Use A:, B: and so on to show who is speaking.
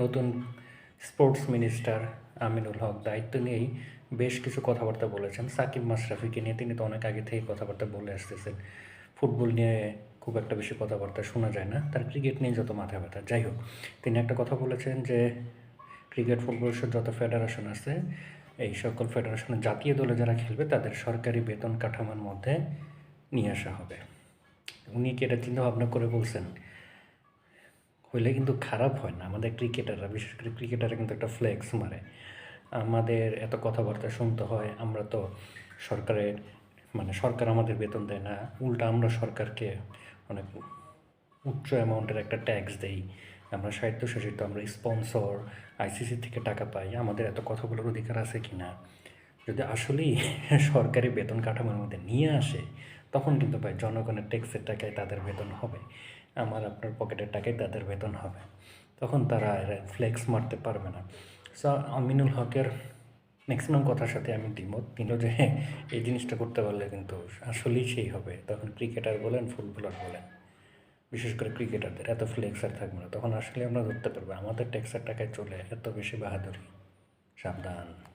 A: নতুন sports minister Aminul হক দায়িত্ব নিয়েই বেশ কিছু কথাবার্তা বলেছেন। সাকিব মাশরাফিকে নিয়ে তিনি তো অনেক আগে থেকেই কথাবার্তা বলে আসতেছেন। ফুটবল নিয়ে খুব একটা বেশি কথাবার্তা শোনা যায় না, তার ক্রিকেট নিয়ে যত মাথা ব্যথা। যাই হোক, তিনি একটা কথা বলেছেন যে ক্রিকেট ফুটবলের যত ফেডারেশন আছে, এই সকল ফেডারেশনের জাতীয় দলে যারা খেলবে তাদের সরকারি বেতন কাঠামোর মধ্যে নিয়ে আসা হবে। উনি কি এটা চিন্তাভাবনা করে বলছেন? হইলে কিন্তু খারাপ হয় না। আমাদের ক্রিকেটাররা, বিশেষ করে ক্রিকেটাররা কিন্তু একটা ফ্লেক্স মারে। আমাদের এত কথাবার্তা শুনতে হয়, আমরা তো সরকারের সরকার আমাদের বেতন দেয় না, উল্টা আমরা সরকারকে অনেক উচ্চ অ্যামাউন্টের একটা ট্যাক্স দেই। আমরা স্বায়ত্তশাসিত, আমরা স্পন্সর, আইসিসি থেকে টাকা পাই। আমাদের এত কথা বলার অধিকার আছে কি না? যদি আসলেই সরকারি বেতন কাঠামোর মধ্যে নিয়ে আসে, তখন কিন্তু ভাই জনগণের ট্যাক্সের টাকায় তাদের বেতন হবে, আমার আপনার পকেটের টাকায় তাদের বেতন হবে। তখন তারা ফ্লেক্স মারতে পারবে না। সো আমিনুল হকের ম্যাক্সিমাম কথার সাথে আমি দ্বিমত নিল যে এই জিনিসটা করতে পারলে কিন্তু আসলেই সেই হবে। তখন ক্রিকেটার বলেন, ফুটবলার বলেন, বিশেষ করে ক্রিকেটারদের এত ফ্লেক্স আর থাকবে না। তখন আসলে আমরা ধরতে পারবো আমাদের ট্যাক্সের টাকায় চলে এত বেশি বাহাদুরি। সাবধান।